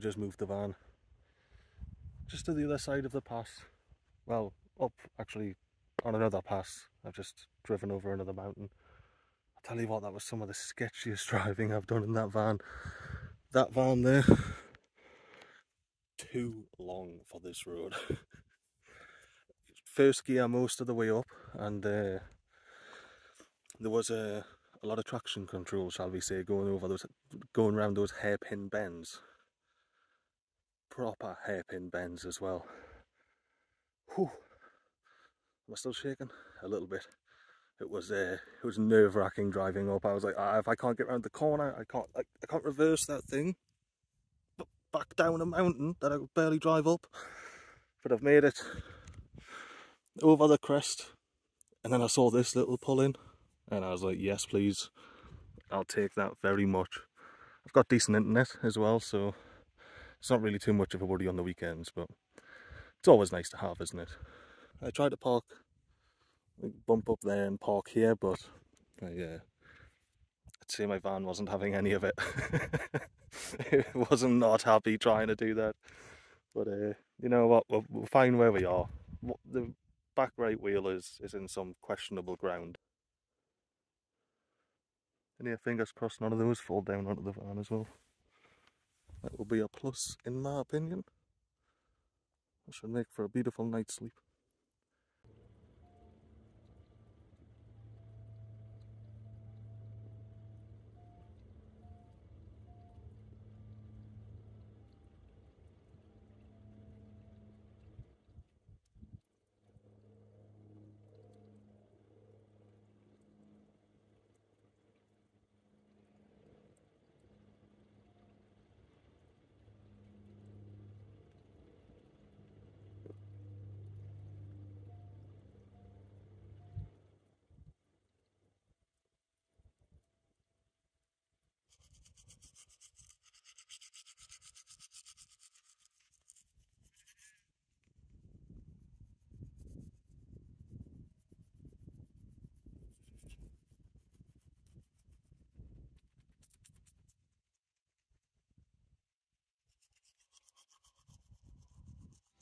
just moved the van just to the other side of the pass. Well, up actually on another pass. I've just driven over another mountain. I'll tell you what, that was some of the sketchiest driving I've done in that van. That van there, too long for this road. First gear most of the way up, and there was a lot of traction control, shall we say, going around those hairpin bends. Proper hairpin bends as well. Whew. Am I still shaking? A little bit. It was nerve-wracking driving up. I was like, if I can't get around the corner, I can't reverse that thing back down a mountain that I could barely drive up. But I've made it over the crest, and then I saw this little pull-in, and I was like, yes please, I'll take that very much. I've got decent internet as well, so it's not really too much of a worry on the weekends, but it's always nice to have, isn't it? I tried to park, bump up there and park here, but I'd say my van wasn't having any of it. It wasn't not happy trying to do that. But you know what, we're fine where we are. The back right wheel is in some questionable ground. And yeah, fingers crossed none of those fall down onto the van as well. That will be a plus in my opinion. That should make for a beautiful night's sleep.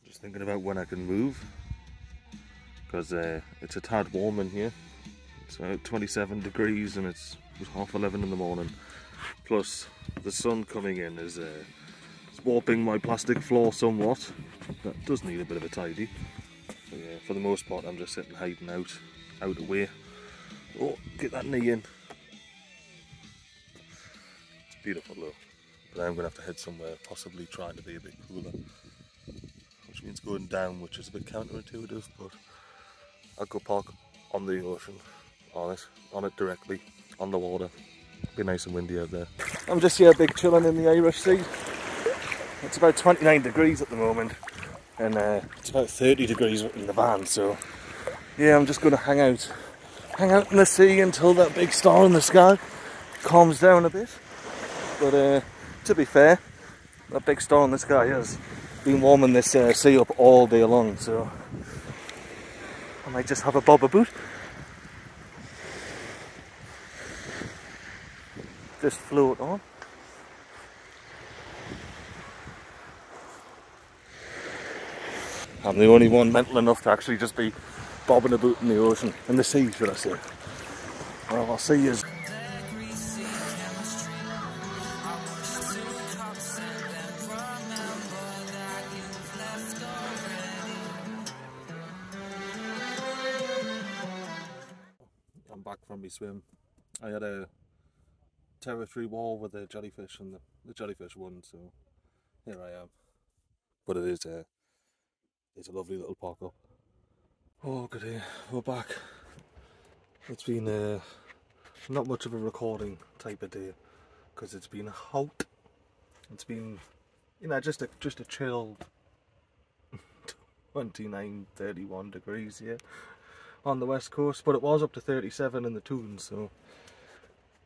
Just thinking about when I can move, because it's a tad warm in here. It's 27 degrees and it's 11:30 in the morning. Plus the sun coming in is warping my plastic floor somewhat. That does need a bit of a tidy. So yeah, for the most part I'm just sitting hiding out away. Oh, get that knee in. It's beautiful though. But I'm going to have to head somewhere, possibly trying to be a bit cooler. Which means going down, which is a bit counterintuitive, but I'll go park on the ocean, on it directly, on the water. Be nice and windy out there. I'm just here big chilling in the Irish Sea. It's about 29 degrees at the moment, and it's about 30 degrees in the van, so yeah, I'm just going to hang out in the sea until that big star in the sky calms down a bit. But to be fair, that big star in the sky has been warming this sea up all day long, so I might just have a bob about. Just float on. I'm the only one mental enough to actually just be bobbing about in the ocean, in the sea should I say. Well, our sea is... I'm back from my swim. I had a territory war with the jellyfish and the jellyfish won, so here I am. But it is it's a lovely little park up. Oh good day, we're back. It's been not much of a recording type of day because it's been hot. It's been, you know, just a chill 29, 31 degrees here on the west coast, but it was up to 37 in the Toons, so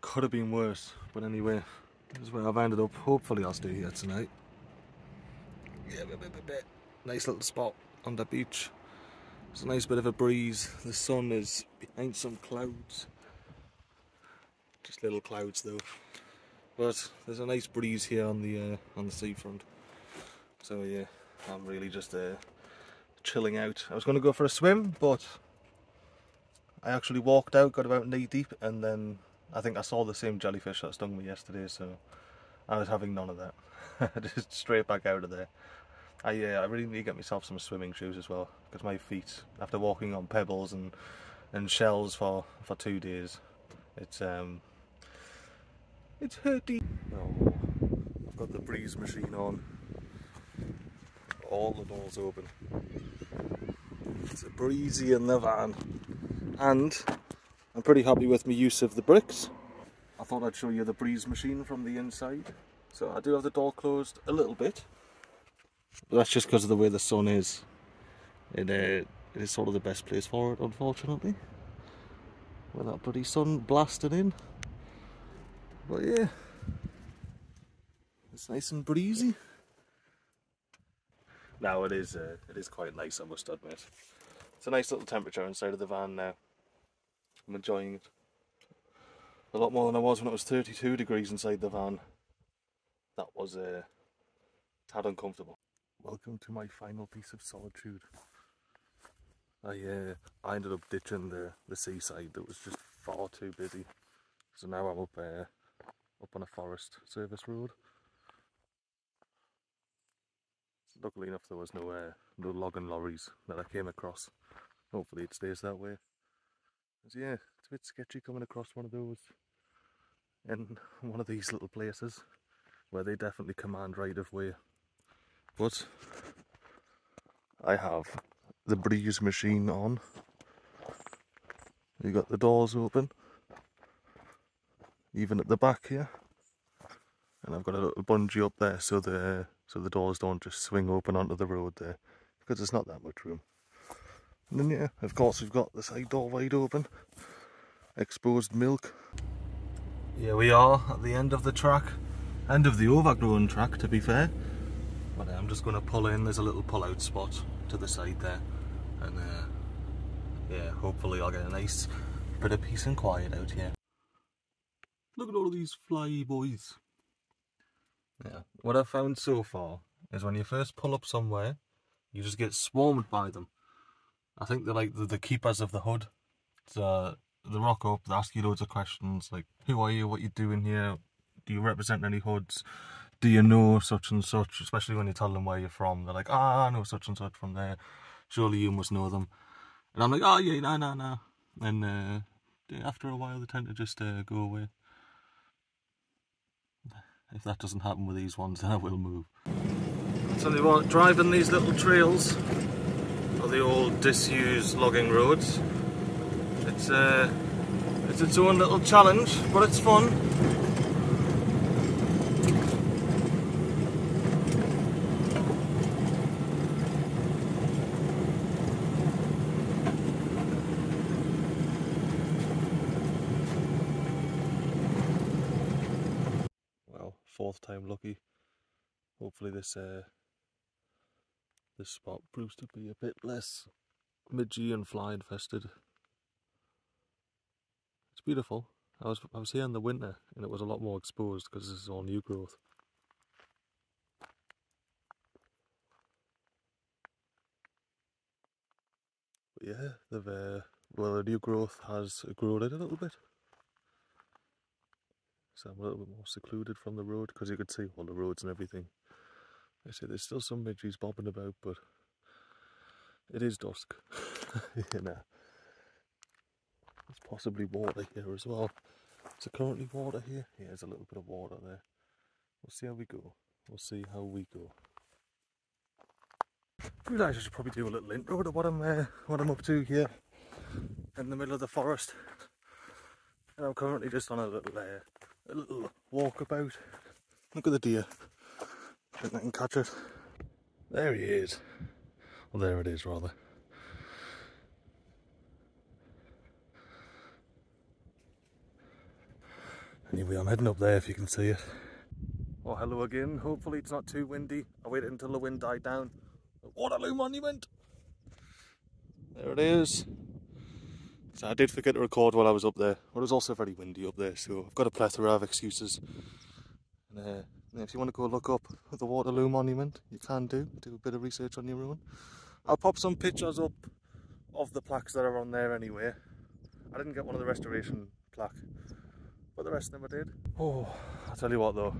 could have been worse. But anyway, this is where I've ended up. Hopefully I'll stay here tonight. Yeah, nice little spot on the beach. It's a nice bit of a breeze. The sun is behind some clouds. Just little clouds though. But there's a nice breeze here on the seafront. So yeah, I'm really just chilling out. I was going to go for a swim, but I actually walked out, got about knee deep, and then I think I saw the same jellyfish that stung me yesterday, so I was having none of that. Just straight back out of there. I really need to get myself some swimming shoes as well, because my feet, after walking on pebbles and shells for 2 days, it's hurty. Oh, I've got the breeze machine on. All the doors open. It's a breezy in the van, and I'm pretty happy with my use of the bricks. I thought I'd show you the breeze machine from the inside. So I do have the door closed a little bit, but that's just because of the way the sun is. It is sort of the best place for it, unfortunately, with that bloody sun blasting in. But yeah, it's nice and breezy. Now it is quite nice, I must admit. It's a nice little temperature inside of the van now. I'm enjoying it a lot more than I was when it was 32 degrees inside the van. That was a tad uncomfortable. Welcome to my final piece of solitude. I ended up ditching the seaside that was just far too busy. So now I'm up on a forest service road. Luckily enough there was no logging lorries that I came across. Hopefully it stays that way. Because yeah, it's a bit sketchy coming across one of those in one of these little places where they definitely command right of way. But I have the breeze machine on. You got the doors open, even at the back here, and I've got a little bungee up there so the doors don't just swing open onto the road there, because there's not that much room. And then yeah, of course we've got the side door wide open, exposed milk. Here we are at the end of the track, end of the overgrown track to be fair, but I'm just going to pull in. There's a little pull out spot to the side there, and yeah, hopefully I'll get a nice bit of peace and quiet out here. Look at all of these fly boys. Yeah, what I've found so far is when you first pull up somewhere, you just get swarmed by them. I think they're like the keepers of the hood. So they rock up, they ask you loads of questions like, who are you, what you doing here, do you represent any hoods, do you know such and such, especially when you tell them where you're from. They're like, I know such and such from there, surely you must know them. And I'm like, oh yeah, no. And after a while they tend to just go away. If that doesn't happen with these ones, then I will move. So they want driving these little trails, or the old disused logging roads. It's its own little challenge, but it's fun. Well, 4th time lucky. Hopefully this spot proves to be a bit less midgy and fly infested. It's beautiful. I was here in the winter and it was a lot more exposed because this is all new growth. But yeah, the new growth has grown it a little bit. So I'm a little bit more secluded from the road because you could see all the roads and everything. I say there's still some midges bobbing about, but it is dusk. You know. There's possibly water here as well. Is there currently water here? Yeah, there's a little bit of water there. We'll see how we go. We'll see how we go. I realise I should probably do a little intro to what I'm up to here in the middle of the forest. And I'm currently just on a little walkabout. Look at the deer. I think I can catch it. There he is. Well, there it is rather. Anyway, I'm heading up there if you can see it. Oh, hello again. Hopefully it's not too windy. I waited until the wind died down. Waterloo Monument! There it is. So I did forget to record while I was up there, but it was also very windy up there, so I've got a plethora of excuses. And If you want to go look up the Waterloo Monument, you can do a bit of research on your own. I'll pop some pictures up of the plaques that are on there anyway. I didn't get one of the restoration plaque, but the rest of them I did. Oh, I'll tell you what though,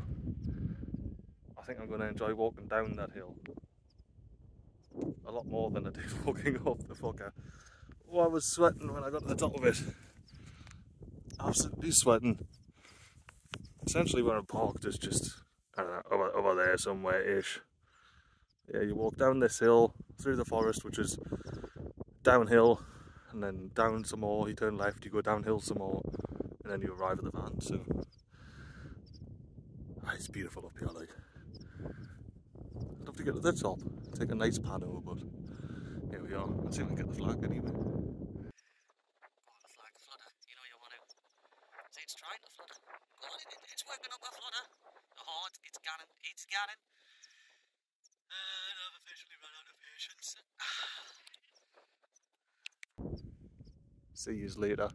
I think I'm going to enjoy walking down that hill a lot more than I did walking up the fucker. Oh, I was sweating when I got to the top of it. Absolutely sweating. Essentially where I'm parked is just, I don't know, over there somewhere-ish. Yeah, you walk down this hill, through the forest, which is downhill, and then down some more, you turn left, you go downhill some more, and then you arrive at the van, so... It's beautiful up here, like. I'd love to get to the top, take a nice pan over, but here we are. Let's see if we can get the flag anyway. You know you want to. See, it's trying to flutter. Go on, it's working up a flutter. Oh, it's ganning. It's ganning. And I've officially run out of patience. See yous later.